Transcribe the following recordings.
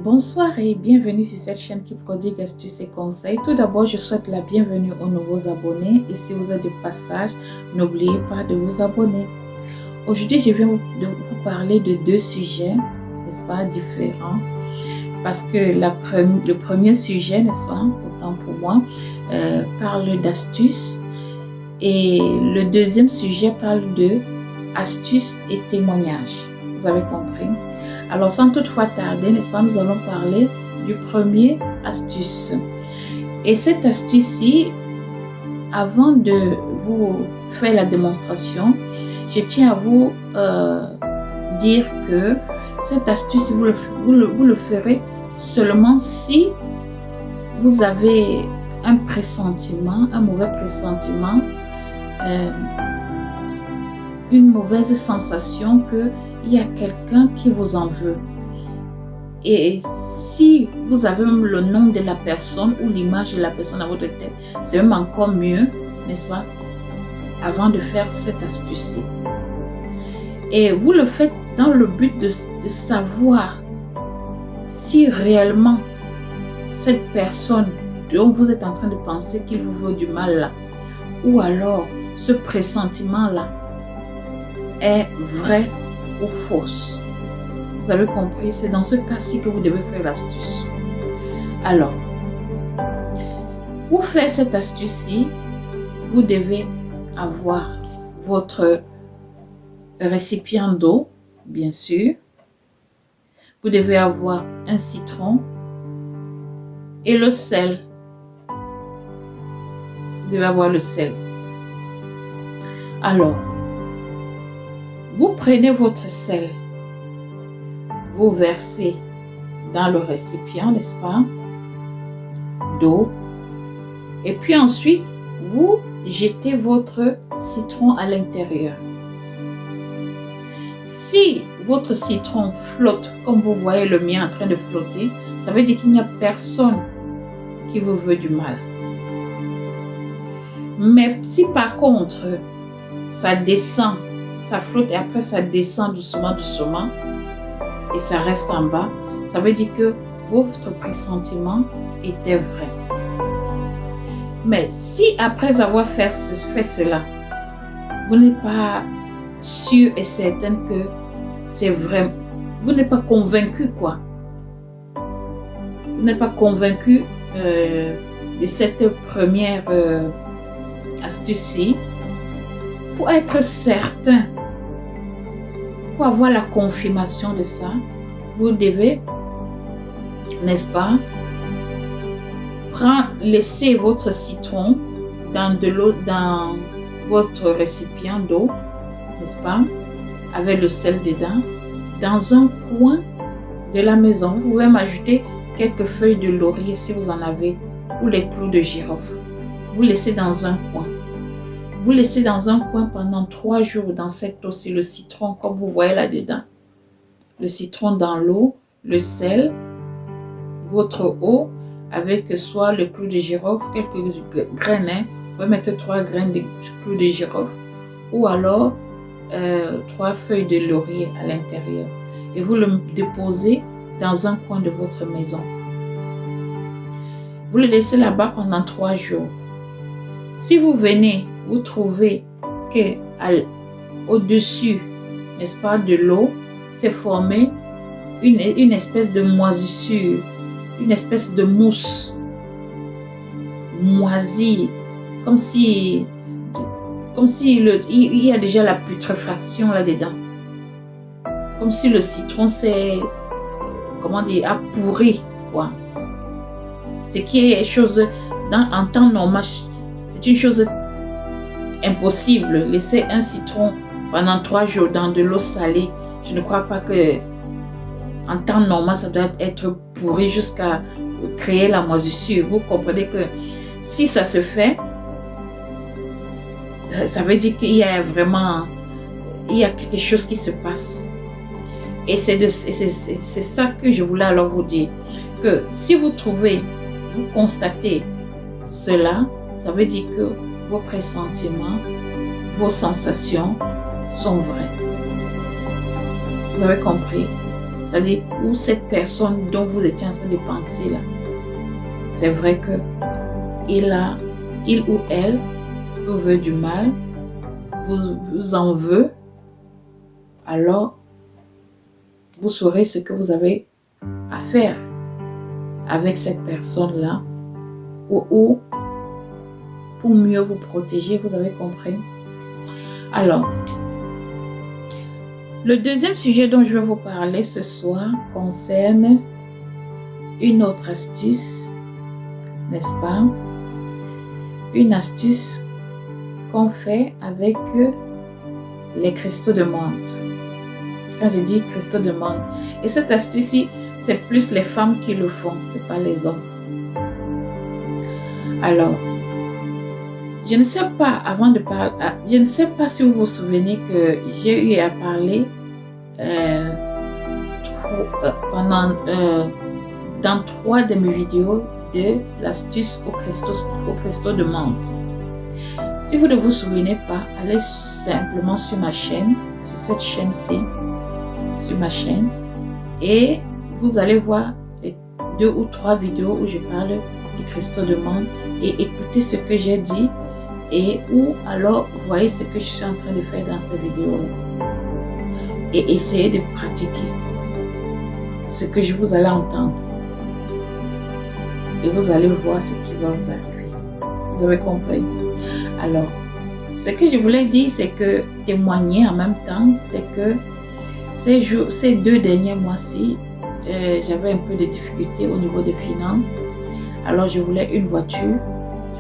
Bonsoir et bienvenue sur cette chaîne qui prodigue astuces et conseils. Tout d'abord, je souhaite la bienvenue aux nouveaux abonnés et si vous êtes de passage, n'oubliez pas de vous abonner. Aujourd'hui, je viens vous parler de deux sujets, n'est-ce pas, différents. Parce que le premier sujet, n'est-ce pas, autant pour moi, parle d'astuces et le deuxième sujet parle de astuces et témoignages. Vous avez compris? Alors, sans toutefois tarder, n'est-ce pas, nous allons parler du premier astuce. Et cette astuce-ci, avant de vous faire la démonstration, je tiens à vous dire que cette astuce, vous le ferez seulement si vous avez un pressentiment, un mauvais pressentiment, une mauvaise sensation qu'il y a quelqu'un qui vous en veut. Et si vous avez même le nom de la personne ou l'image de la personne dans votre tête, c'est même encore mieux, n'est-ce pas, avant de faire cette astuce. Et vous le faites dans le but de savoir si réellement cette personne dont vous êtes en train de penser qu'il vous veut du mal là, ou alors ce pressentiment là, est vrai ou fausse. Vous avez compris? C'est dans ce cas-ci que vous devez faire l'astuce. Alors, pour faire cette astuce-ci, vous devez avoir votre récipient d'eau, bien sûr. Vous devez avoir un citron et le sel. Vous devez avoir le sel. Alors, vous prenez votre sel, vous versez dans le récipient, n'est-ce pas, d'eau, et puis ensuite, vous jetez votre citron à l'intérieur. Si votre citron flotte, comme vous voyez le mien en train de flotter, ça veut dire qu'il n'y a personne qui vous veut du mal. Mais si par contre, ça descend, ça flotte et après ça descend doucement et ça reste en bas, ça veut dire que votre pressentiment était vrai. Mais si après avoir fait cela, vous n'êtes pas sûr et certain que c'est vrai, vous n'êtes pas convaincu quoi. Vous n'êtes pas convaincu de cette première astuce-ci. Pour être certain, pour avoir la confirmation de ça, vous devez, n'est-ce pas, laisser votre citron dans de l'eau, dans votre récipient d'eau, n'est-ce pas, avec le sel dedans, dans un coin de la maison. Vous pouvez m'ajouter quelques feuilles de laurier si vous en avez, ou les clous de girofle. Vous laissez dans un coin. Vous laissez dans un coin pendant 3 jours dans cette eau, c'est le citron comme vous voyez là-dedans. Le citron dans l'eau, le sel, votre eau avec soit le clou de girofle, quelques graines, hein. Vous pouvez mettre 3 graines de clou de girofle ou alors 3 feuilles de laurier à l'intérieur. Et vous le déposez dans un coin de votre maison. Vous le laissez là-bas pendant 3 jours. Si vous venez, vous trouvez que au-dessus, n'est-ce pas, de l'eau, s'est formée une espèce de moisissure, une espèce de mousse moisie, comme si il y a déjà la putréfaction là-dedans. Comme si le citron s'est, comment dire, a pourri, quoi. Ce qui est chose, en temps normal, c'est une chose impossible. Laisser un citron pendant 3 jours dans de l'eau salée, je ne crois pas que en temps normal, ça doit être pourri jusqu'à créer la moisissure. Vous comprenez que si ça se fait, ça veut dire qu'il y a vraiment, il y a quelque chose qui se passe. Et c'est ça que je voulais alors vous dire. Que si vous trouvez, vous constatez cela, ça veut dire que vos pressentiments, vos sensations sont vraies. Vous avez compris? c'est-à-dire où cette personne dont vous étiez en train de penser là, c'est vrai que il ou elle vous veut du mal, vous en veut, alors vous saurez ce que vous avez à faire avec cette personne-là ou pour mieux vous protéger, vous avez compris? Alors, le deuxième sujet dont je vais vous parler ce soir concerne une autre astuce, n'est-ce pas? Une astuce qu'on fait avec les cristaux de menthe. Quand je dis cristaux de menthe, et cette astuce-ci, c'est plus les femmes qui le font, c'est pas les hommes. Alors, je ne sais pas, avant de parler, je ne sais pas si vous vous souvenez que j'ai eu à parler dans 3 de mes vidéos de l'astuce aux cristaux de menthe. Si vous ne vous souvenez pas, allez simplement sur ma chaîne, sur cette chaîne-ci, sur ma chaîne, et vous allez voir les 2 ou 3 vidéos où je parle des cristaux de menthe et écoutez ce que j'ai dit et ou alors voyez ce que je suis en train de faire dans cette vidéo-là et essayez de pratiquer ce que je vous allez entendre et vous allez voir ce qui va vous arriver. Vous avez compris? Alors, ce que je voulais dire, c'est que témoigner en même temps, c'est que ces 2 derniers mois-ci, j'avais un peu de difficultés au niveau des finances. Alors, je voulais une voiture.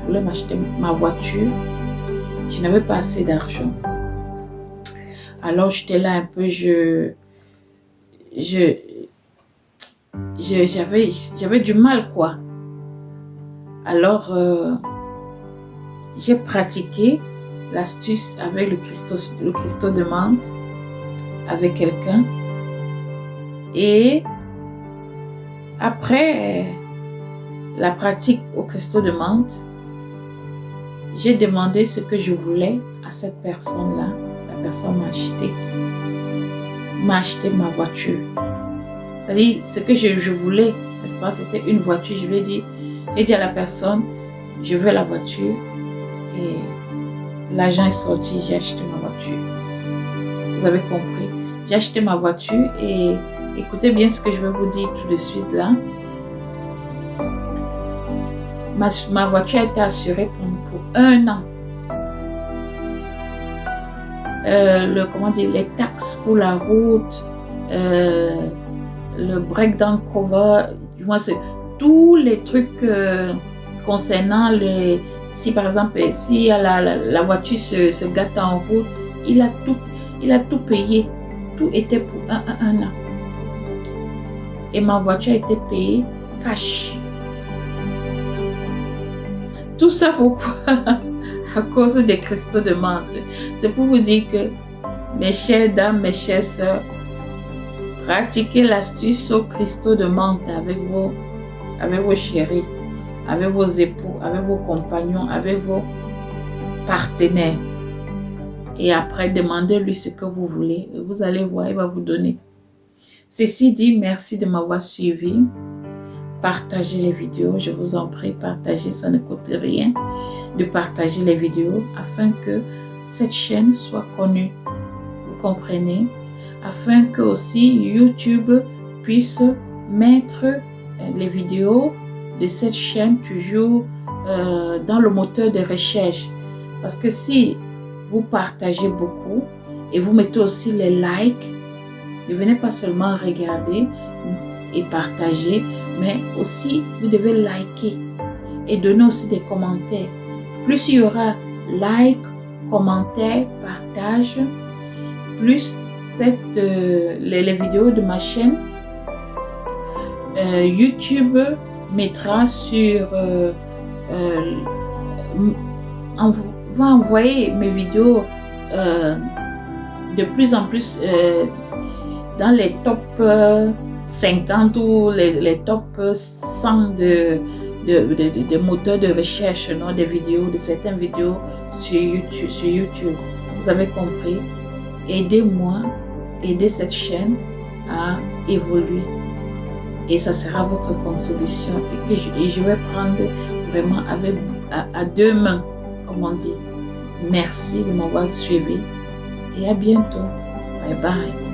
Je voulais m'acheter ma voiture. Je n'avais pas assez d'argent. Alors, j'étais là un peu, j'avais du mal, quoi. Alors, j'ai pratiqué l'astuce avec le cristaux de menthe avec quelqu'un. Et après la pratique au cristaux de menthe, j'ai demandé ce que je voulais à cette personne-là. La personne m'a acheté ma voiture. C'est-à-dire, ce que je voulais, n'est-ce pas, c'était une voiture. J'ai dit à la personne, je veux la voiture. Et l'argent est sorti, j'ai acheté ma voiture. Vous avez compris? J'ai acheté ma voiture et écoutez bien ce que je vais vous dire tout de suite là. Ma voiture a été assurée pour 1 an. Les taxes pour la route, le breakdown cover, du moins c'est tous les trucs concernant si par exemple si la voiture se gâte en route, il a tout payé. Tout était pour un an. Et ma voiture a été payée cash. Tout ça pourquoi? À cause des cristaux de menthe. C'est pour vous dire que, mes chères dames, mes chères sœurs, pratiquez l'astuce aux cristaux de menthe avec vos chéris, avec vos époux, avec vos compagnons, avec vos partenaires. Et après, demandez-lui ce que vous voulez. Et vous allez voir, il va vous donner. Ceci dit, merci de m'avoir suivi. Partagez les vidéos, je vous en prie, partagez, ça ne coûte rien de partager les vidéos afin que cette chaîne soit connue. Vous comprenez? Afin que aussi YouTube puisse mettre les vidéos de cette chaîne toujours dans le moteur de recherche. Parce que si vous partagez beaucoup et vous mettez aussi les likes, ne venez pas seulement regarder et partager, mais aussi vous devez liker et donner aussi des commentaires. Plus il y aura like, commentaires, partage, plus les vidéos de ma chaîne, YouTube mettra sur va envoyer mes vidéos de plus en plus dans les top 50 ou les top 100 de moteurs de recherche, non, des vidéos, de certaines vidéos sur YouTube. Vous avez compris? Aidez-moi, aidez cette chaîne à évoluer. Et ça sera votre contribution et que je vais prendre vraiment avec à deux mains, comme on dit. Merci de m'avoir suivi et à bientôt. Bye bye.